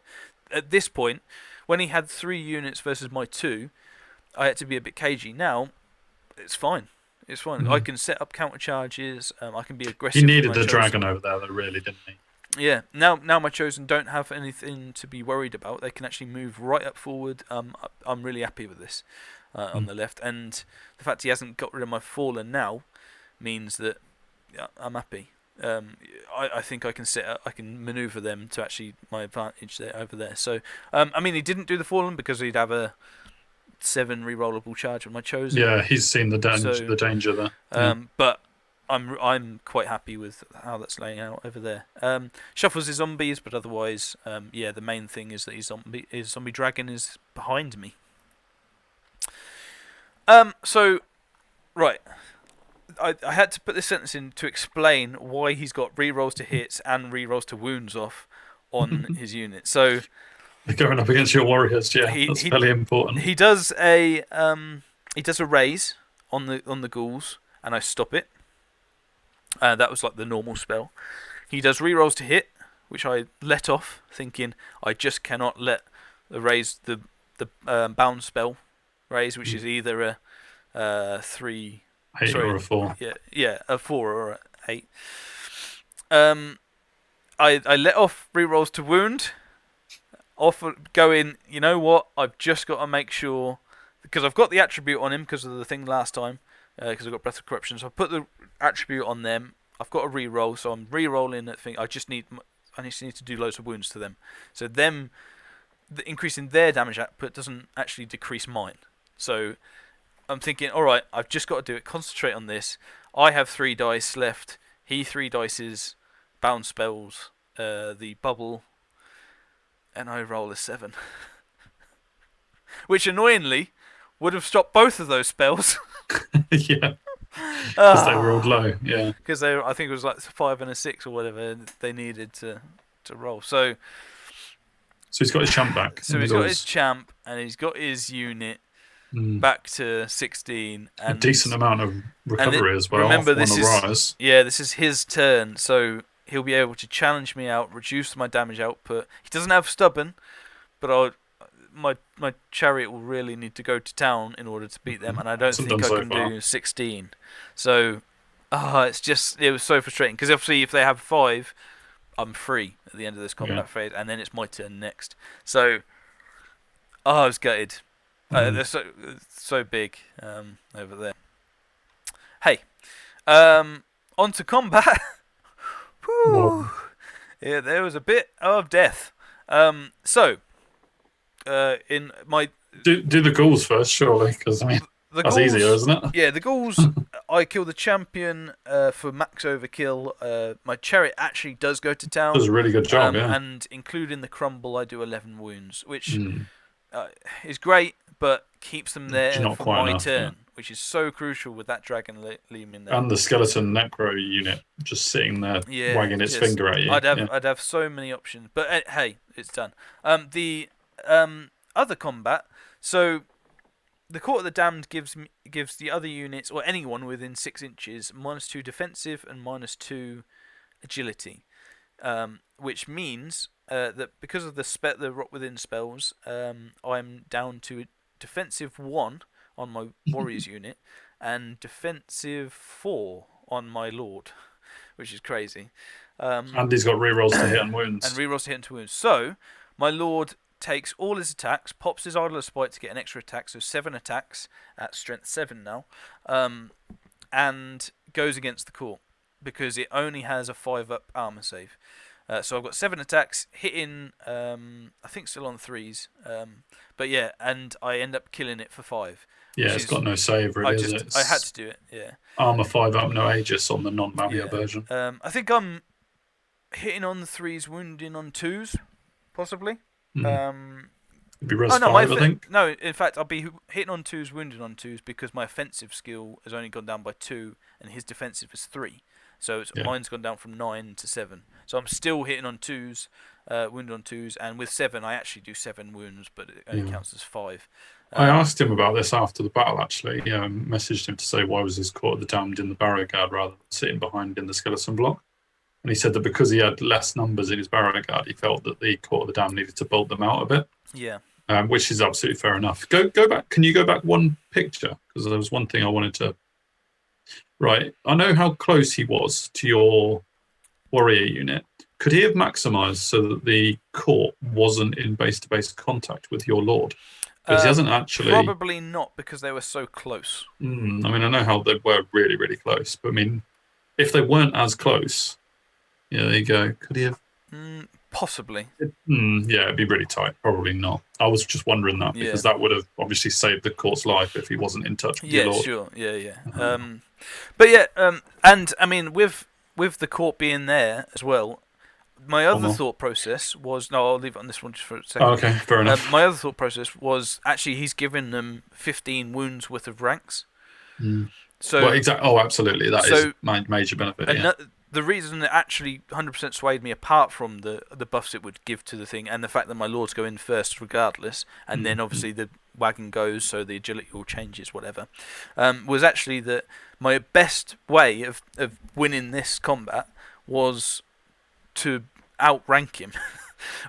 At this point, when he had 3 units versus my 2, I had to be a bit cagey. Now, it's fine. It's fine. Mm-hmm. I can set up counter charges. I can be aggressive. He needed the dragon over there, though, really, didn't he? Yeah. Now my Chosen don't have anything to be worried about. They can actually move right up forward. I'm really happy with this on the left, and the fact he hasn't got rid of my Fallen now means that I'm happy. I think I can maneuver them to actually my advantage there over there. So I mean, he didn't do the Fallen because he'd have a 7 rerollable charge with my Chosen. Yeah, he's seen the danger there. But I'm quite happy with how that's laying out over there. Shuffles his zombies, but otherwise, the main thing is that his zombie dragon is behind me. So, right, I had to put this sentence in to explain why he's got rerolls to hits and rerolls to wounds off on his unit. So, going up against your warriors, that's fairly important. He does a raise on the ghouls, and I stop it. That was like the normal spell. He does rerolls to hit, which I let off, thinking I just cannot let the bound spell raise, which is either a 3, 8 or a 4. Yeah, a 4 or a 8. I let off rerolls to wound. Going, you know what? I've just got to make sure, because I've got the attribute on him because of the thing last time. Because I've got Breath of Corruption, so I put the attribute on them. I've got a reroll, so I'm rerolling that thing. I just need to do loads of wounds to them. So increasing their damage output doesn't actually decrease mine. So I'm thinking, all right, I've just got to do it. Concentrate on this. I have 3 dice left. He 3 dices, bound spells, the bubble, and I roll a 7, which annoyingly would have stopped both of those spells. Yeah, because they rolled low. Yeah, because I think it was like 5 and a 6 or whatever they needed to roll. So he's got his champ back. So he's got his champ and he's got his unit back to 16 and a decent amount of recovery as well. Remember, this is his turn, so he'll be able to challenge me out, reduce my damage output. He doesn't have stubborn, but my chariot will really need to go to town in order to beat them, and I don't think I can do 16. So, it was so frustrating, because obviously if they have 5, I'm free at the end of this combat phase, and then it's my turn next. So, I was gutted. They're so big over there. Hey, on to combat. Whew. Yeah, there was a bit of death. In my do the ghouls first, surely, because that's ghouls, easier, isn't it? Yeah, the ghouls. I kill the champion for max overkill. My chariot actually does go to town. Does a really good job, and including the crumble, I do 11 wounds, which is great, but keeps them there for my turn, which is so crucial with that dragon looming there. And the skeleton necro unit just sitting there, wagging its finger at you. I'd have so many options, but hey, it's done. The other combat, so the Court of the Damned gives the other units, or anyone within 6 inches, -2 defensive and -2 agility, which means that because of the Rot Within spells, I'm down to defensive 1 on my warriors unit and defensive 4 on my lord, which is crazy. And he's got rerolls to hit and wounds. And rerolls to hit and wounds. So my lord takes all his attacks, pops his Idol of Spite to get an extra attack, so 7 attacks at strength 7 now, and goes against the court because it only has a 5-up armor save. So I've got 7 attacks, hitting, I think still on 3s, but yeah, and I end up killing it for 5. Yeah, it's got no save really, is it? I had to do it, yeah. Armor 5 up, no Aegis on the non-Mavia version. I think I'm hitting on the 3s, wounding on 2s, possibly. It'd be res 5, I think. No, in fact, I'll be hitting on 2s, wounding on 2s, because my offensive skill has only gone down by 2, and his defensive is 3. So mine's gone down from 9 to 7. So I'm still hitting on 2s, wounded on 2s, and with 7, I actually do 7 wounds, but it only counts as 5. I asked him about this after the battle, actually. Messaged him to say why was his Court of the Damned in the barrow guard rather than sitting behind in the skeleton block. And he said that because he had less numbers in his barrow guard, he felt that the Court of the Damned needed to bolt them out a bit. Yeah. Which is absolutely fair enough. Go back. Can you go back one picture? Because there was one thing I wanted to... Right. I know how close he was to your warrior unit. Could he have maximised so that the court wasn't in base-to-base contact with your lord? Because he hasn't actually... Probably not, because they were so close. I mean, I know how they were really, really close. But, I mean, if they weren't as close... Yeah, there you go. Could he have... Possibly. Yeah, it'd be really tight. Probably not. I was just wondering that because that would have obviously saved the court's life if he wasn't in touch with your lord. Sure. Yeah. But yeah, and I mean, with the court being there as well, my other thought process was I'll leave it on this one just for a second. Oh, okay, fair enough. My other thought process was actually he's given them 15 wounds worth of ranks. So absolutely, that is my major benefit. And the reason that actually 100% swayed me, apart from the buffs it would give to the thing, and the fact that my lords go in first regardless, and then obviously the wagon goes, so the agility all changes, whatever, was actually that my best way of winning this combat was to outrank him,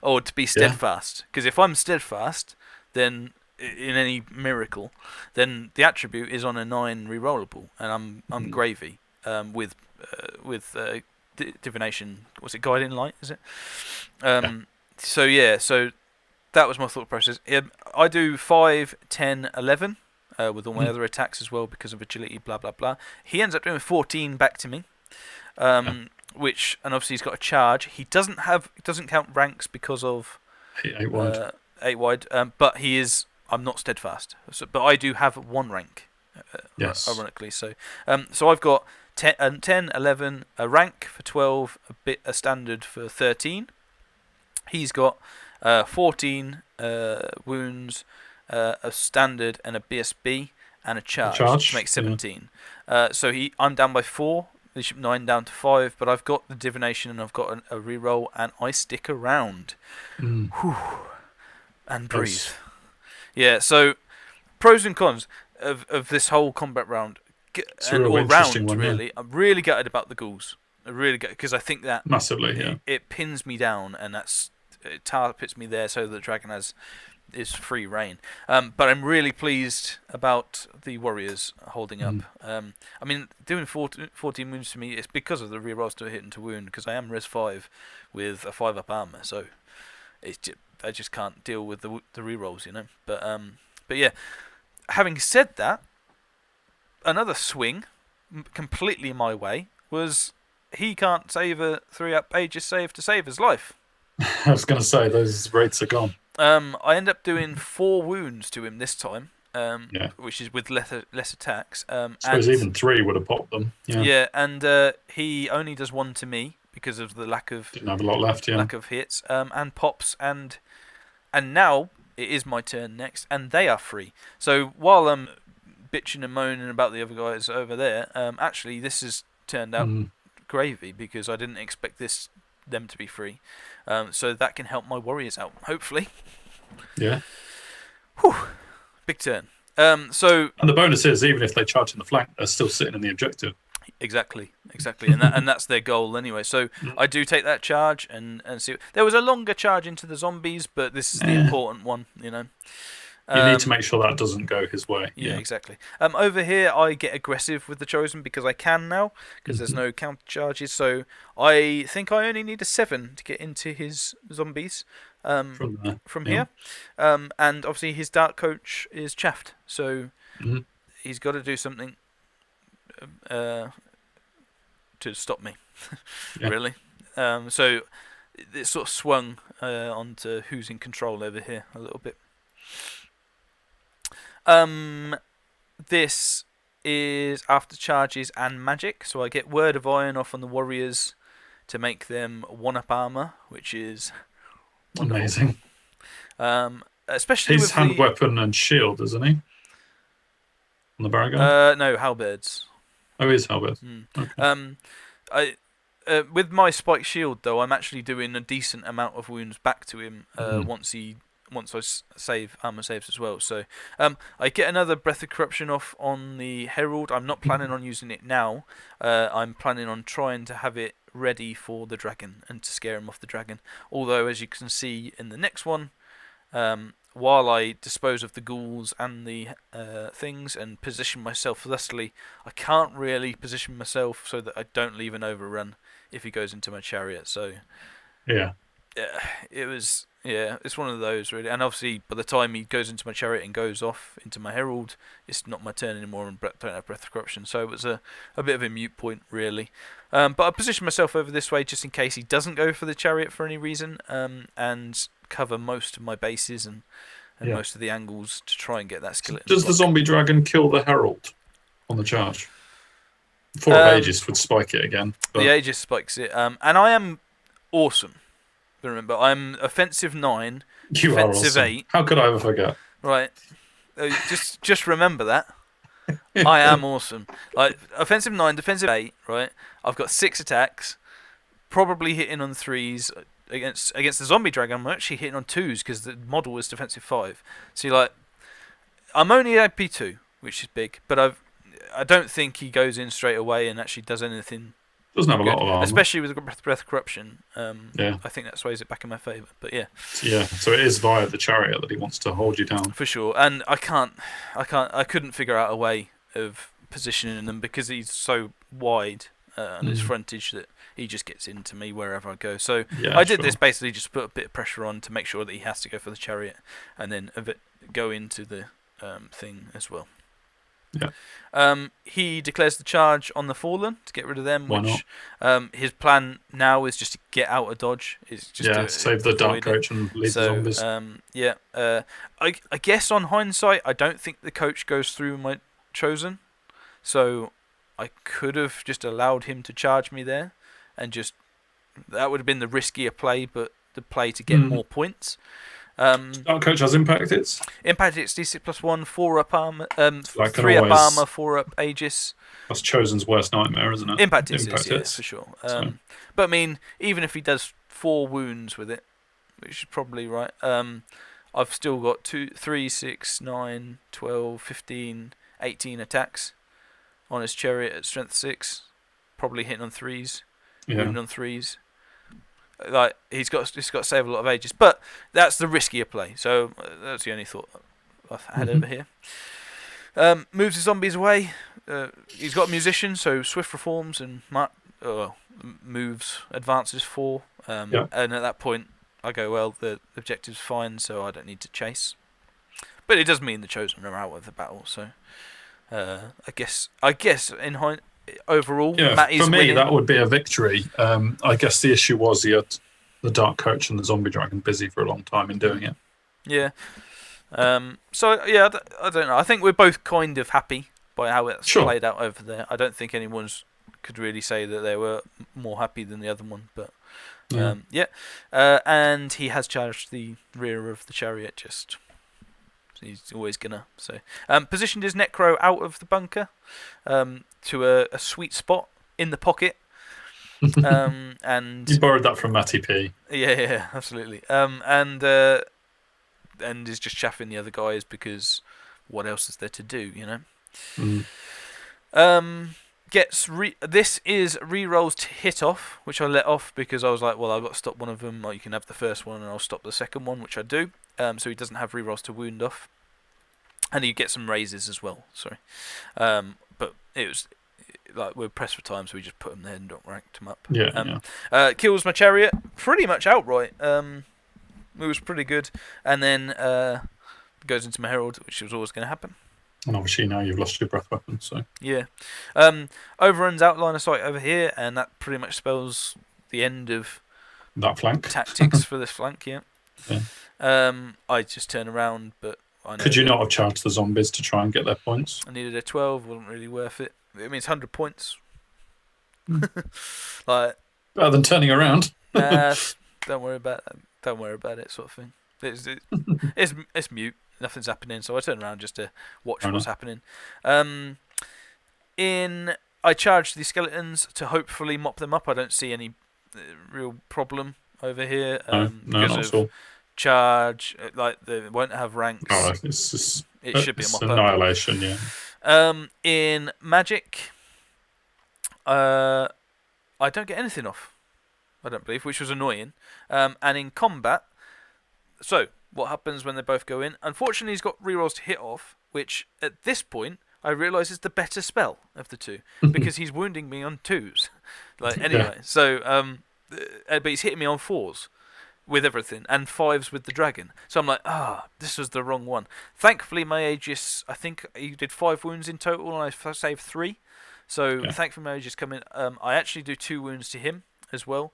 or to be steadfast. Because if I'm steadfast, then in any miracle, then the attribute is on a 9 rerollable, and I'm gravy with divination. What's it? Guiding light, is it? So that was my thought process. I do 5, 10, 11 with all my other attacks as well because of agility. Blah blah blah. He ends up doing 14 back to me. Which, and obviously he's got a charge. He doesn't count ranks because of 8 wide. 8 wide. But he is. I'm not steadfast. But I do have 1 rank. Yes. Ironically, so I've got 10, 11, a rank for 12, a standard for 13. He's got 14 wounds, a standard, and a BSB, and a charge. To make 17. So I'm down by 4. Bishop 9 down to 5, but I've got the divination and I've got a reroll, and I stick around. Whew. And breathe. Yes. Yeah, so pros and cons of this whole combat round, really. I'm really gutted about the ghouls. I'm really gutted, because I think that massively, it pins me down, and it puts me there so that the dragon is free reign. But I'm really pleased about the warriors holding up. I mean, doing 14 wounds to me, it's because of the rerolls to hit and to wound, because I am res 5 with a 5-up armor, so I just can't deal with the rerolls, you know. But yeah, having said that, another swing, completely my way, was he can't save a 3-up Aegis save to save his life. I was going to say, those rates are gone. I end up doing 4 wounds to him this time, which is with less attacks. I suppose even 3 would have popped them. Yeah, and he only does 1 to me because of the lack of didn't have a lot left. Lack of hits, and pops, and now it is my turn next, and they are free. So while I'm bitching and moaning about the other guys over there, actually this has turned out gravy, because I didn't expect them to be free. So that can help my warriors out, hopefully. Yeah. Whew. Big turn. And the bonus is, even if they charge in the flank, they're still sitting in the objective. Exactly, and that's their goal anyway. So I do take that charge and see. There was a longer charge into the zombies, but this is the important one, you know. You need to make sure that doesn't go his way. Yeah, exactly. Over here, I get aggressive with the Chosen because I can now, because there's no counter charges. So I think I only need a 7 to get into his zombies from here. And obviously his Dark Coach is chaffed, so he's got to do something to stop me, really. So it sort of swung onto who's in control over here a little bit. This is after charges and magic, so I get Word of Iron off on the warriors to make them 1-up armor, which is wonderful. Amazing. Especially his with hand weapon and shield, isn't he? On the Barragan? No, halberds. Oh, he is halberds. Okay. With my spike shield though, I'm actually doing a decent amount of wounds back to him once I save armor saves as well. So I get another Breath of Corruption off on the Herald. I'm not planning on using it now. I'm planning on trying to have it ready for the dragon and to scare him off the dragon. Although, as you can see in the next one, while I dispose of the ghouls and the things and position myself thusly, I can't really position myself so that I don't leave an overrun if he goes into my chariot. So it's one of those really. And obviously, by the time he goes into my chariot and goes off into my herald, it's not my turn anymore and don't have Breath of Corruption. So it was a bit of a moot point really. But I position myself over this way just in case he doesn't go for the chariot for any reason, and cover most of my bases and most of the angles to try and get that skeleton. Does the zombie dragon kill the herald on the charge? Four of Aegis would spike it again. But... The Aegis spikes it, and I am awesome. Remember, I'm offensive 9, defensive awesome. 8. How could I ever forget? Right, just remember that. I am awesome. Like offensive 9, defensive 8. Right, I've got 6 attacks, probably hitting on 3s against the zombie dragon. I'm actually hitting on 2s because the model is defensive 5. So you're like, I'm only AP 2, which is big, but I don't think he goes in straight away and actually does anything. Doesn't have a lot of armor, especially with breath corruption. I think that sways it back in my favour. But yeah. So it is via the chariot that he wants to hold you down for sure. And I couldn't figure out a way of positioning them because he's so wide on his frontage that he just gets into me wherever I go. So I did this basically just put a bit of pressure on to make sure that he has to go for the chariot and then go into the thing as well. Yeah. He declares the charge on the Fallen to get rid of them. Why not? His plan now is just to get out of dodge. It's just save the dark coach and leave the zombies. I guess on hindsight, I don't think the coach goes through my chosen, so I could have just allowed him to charge me there, and that would have been the riskier play, but the play to get more points. Dark Coach has impact hits. Impact hits D6+1, 4 up armor, 3 up armor, 4 up Aegis. That's Chosen's worst nightmare, isn't it? Impact hits, for sure. But I mean, even if he does 4 wounds with it, which is probably right, I've still got 2, 3, 6, 9, 12, 15, 18 attacks on his chariot at strength 6, probably hitting on 3s, wounding on 3s. Like he's got to save a lot of Aegis, but that's the riskier play. So that's the only thought I had over here. Moves the zombies away. He's got a musician, so swift reforms and moves advances 4. And at that point, I go, well, the objective's fine, so I don't need to chase. But it does mean the chosen are out of the battle. So I guess in overall, Matt is for me, winning. that would be a victory. I guess the issue was he had the Dark Coach and the Zombie Dragon busy for a long time in doing it. Yeah. I don't know. I think we're both kind of happy by how it's played out over there. I don't think anyone's could really say that they were more happy than the other one, but and he has charged the rear of the chariot. He's always gonna. So positioned his Necro out of the bunker to a sweet spot in the pocket. And you borrowed that from Matty P. Yeah, absolutely. And is just chaffing the other guys because what else is there to do, you know? This is rerolls to hit off, which I let off because I was like, well, I've got to stop one of them. Like, you can have the first one and I'll stop the second one, which I do. So he doesn't have rerolls to wound off, and you get some raises as well. Sorry, but it was like we're pressed for time, so we just put them there and don't rank them up. Kills my chariot pretty much outright. It was pretty good, and then goes into my herald, which was always going to happen. And obviously now you've lost your breath weapon, so yeah. Overruns outline of sight over here, and that pretty much spells the end of that flank tactics for this flank. Yeah. I just turn around, but I know could you not have charged the zombies to try and get their points? I needed a 12, wasn't really worth it. It means 100 points. Like better than turning around. Don't worry about it, sort of thing. It's mute. Nothing's happening, so I turn around just to watch what's happening. I charge the skeletons to hopefully mop them up. I don't see any real problem over here. No, not at all. Charge, like they won't have ranks. Oh, it's just, it should be a mop annihilation, yeah. In magic, I don't get anything off. I don't believe, which was annoying. And in combat, so what happens when they both go in? Unfortunately, he's got rerolls to hit off, which at this point I realise is the better spell of the two because he's wounding me on 2s. Like anyway, so but he's hitting me on 4s with everything and 5s with the dragon. So I'm like, this was the wrong one. Thankfully, my Aegis, I think he did 5 wounds in total, and I saved 3. So thankfully Mage is coming. I actually do 2 wounds to him as well.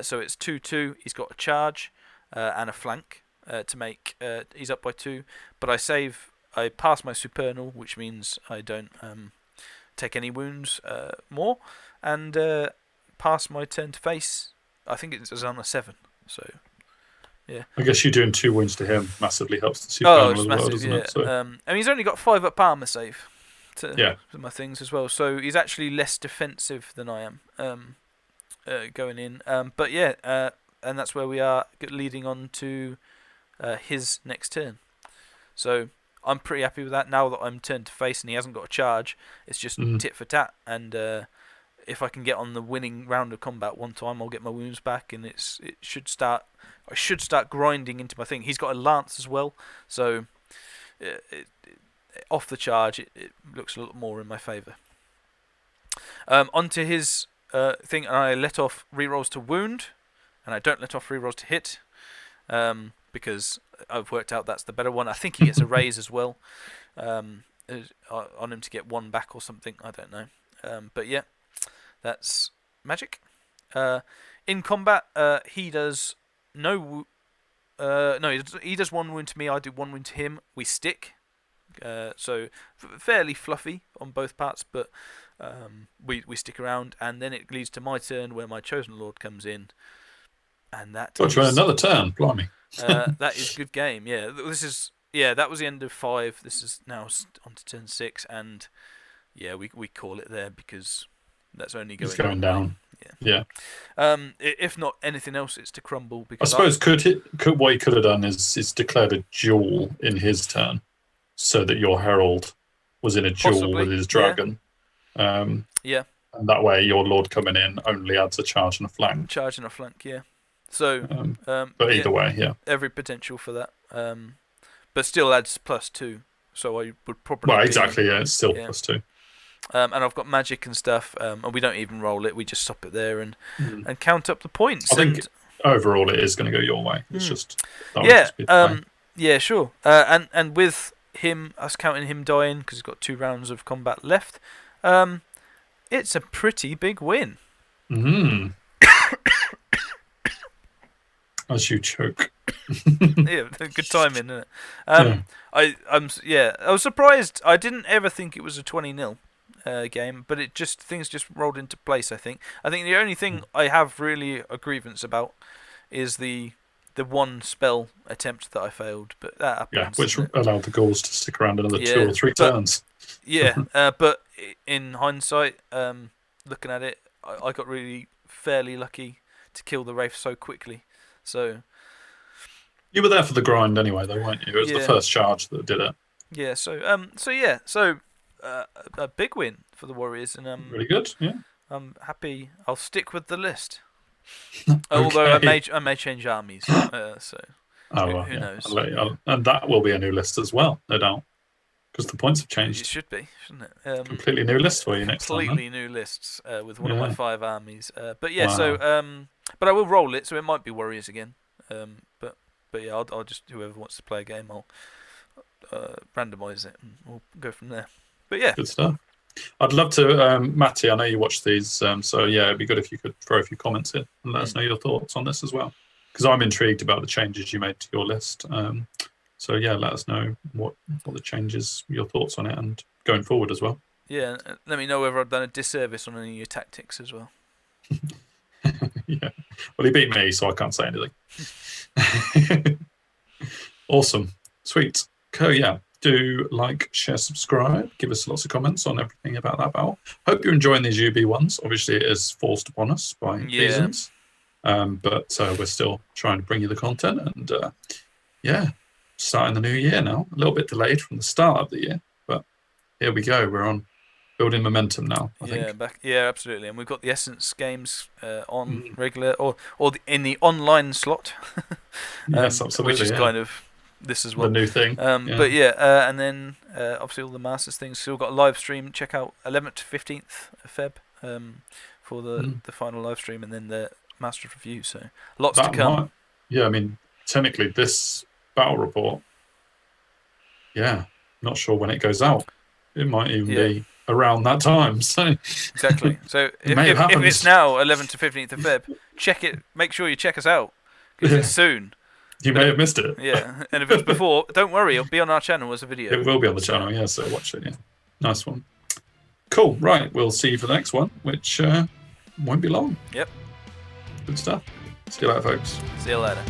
So it's 2/2. He's got a charge and a flank to make. He's up by 2, but I pass my supernal, which means I don't take any wounds more, and pass my turn to face. I think it was on a 7. So yeah. I guess you doing 2 wounds to him massively helps the supernal as well, doesn't it? So. And he's only got 5 up armor save to my things as well, so he's actually less defensive than I am going in. But yeah, and that's where we are leading on to his next turn. So I'm pretty happy with that. Now that I'm turned to face and he hasn't got a charge, it's just tit for tat. And if I can get on the winning round of combat one time, I'll get my wounds back, and I should start grinding into my thing. He's got a lance as well, so off the charge, it looks a little more in my favour. Onto his thing, and I let off rerolls to wound, and I don't let off rerolls to hit, because I've worked out that's the better one. I think he gets a raise as well on him to get 1 back or something. I don't know, but yeah, that's magic. In combat, he does no. He does 1 wound to me. I do 1 wound to him. We stick. So fairly fluffy on both parts, but we stick around, and then it leads to my turn where my chosen lord comes in, and that. Got you another turn, blimey. That is good game. Yeah, that was the end of 5. This is now on to turn 6, and yeah, we call it there because that's only going down. Yeah. If not anything else, it's to crumble. Because I suppose what he could have done is declared a duel in his turn, so that your herald was in a duel with his dragon. Yeah. And that way, your lord coming in only adds a charge and a flank. Yeah. So, but either way, yeah. Every potential for that, but still adds +2. So I would probably. Well, exactly. Yeah, it's still +2. And I've got magic and stuff, and we don't even roll it. We just stop it there and count up the points. I think overall it is going to go your way. It's just yeah, sure. And with him, us counting him dying because he's got 2 rounds of combat left, it's a pretty big win. As you choke. Yeah, good timing, isn't it? I was surprised. I didn't ever think it was a 20-0 game, but things just rolled into place. I think the only thing I have really a grievance about is the 1 spell attempt that I failed, but that happens. Yeah, which allowed the Gauls to stick around another 2 or 3 turns. But in hindsight, looking at it, I got really fairly lucky to kill the Wraith so quickly. So you were there for the grind anyway, though, weren't you? It was the first charge that did it. Yeah. So a big win for the Warriors, and really good. Yeah. I'm happy. I'll stick with the list. Okay. Although I may change armies. So who knows? And that will be a new list as well, no doubt, because the points have changed. It should be, shouldn't it? Completely new list for you next time. Completely new lists with one of my 5 armies. But yeah, but I will roll it, so it might be Warriors again. But yeah, I'll just whoever wants to play a game, I'll randomise it and we'll go from there. But yeah, good stuff. I'd love to, Matty. I know you watch these, so yeah, it'd be good if you could throw a few comments in and let us know your thoughts on this as well, because I'm intrigued about the changes you made to your list. So yeah, let us know what the changes, your thoughts on it, and going forward as well. Yeah, let me know whether I've done a disservice on any of your tactics as well. Yeah, well, he beat me, so I can't say anything. Awesome, sweet. Cool, yeah. Do like, share, subscribe. Give us lots of comments on everything about that battle. Hope you're enjoying these UB ones. Obviously, it is forced upon us by reasons, but we're still trying to bring you the content. And starting the new year now. A little bit delayed from the start of the year, but here we go. We're on building momentum now. I think. Absolutely. And we've got the Essence games on regular or in the online slot. Yes, absolutely. Which is kind of this as well. The new thing. But and then obviously all the Masters things. So we've got a live stream. Check out 11th to 15th of Feb for the final live stream, and then the Masters review. So lots to come. I mean, technically this battle report. Yeah, not sure when it goes out. It might even be around that time. So exactly. So if it's now 11th to 15th of Feb, check it. Make sure you check us out because it's soon. You may have missed it. Yeah, and if it's before, don't worry, it'll be on our channel as a video. It will be on the channel, yeah, so watch it, yeah. Nice one. Cool, right, we'll see you for the next one, which won't be long. Yep. Good stuff. See you later, folks. See you later.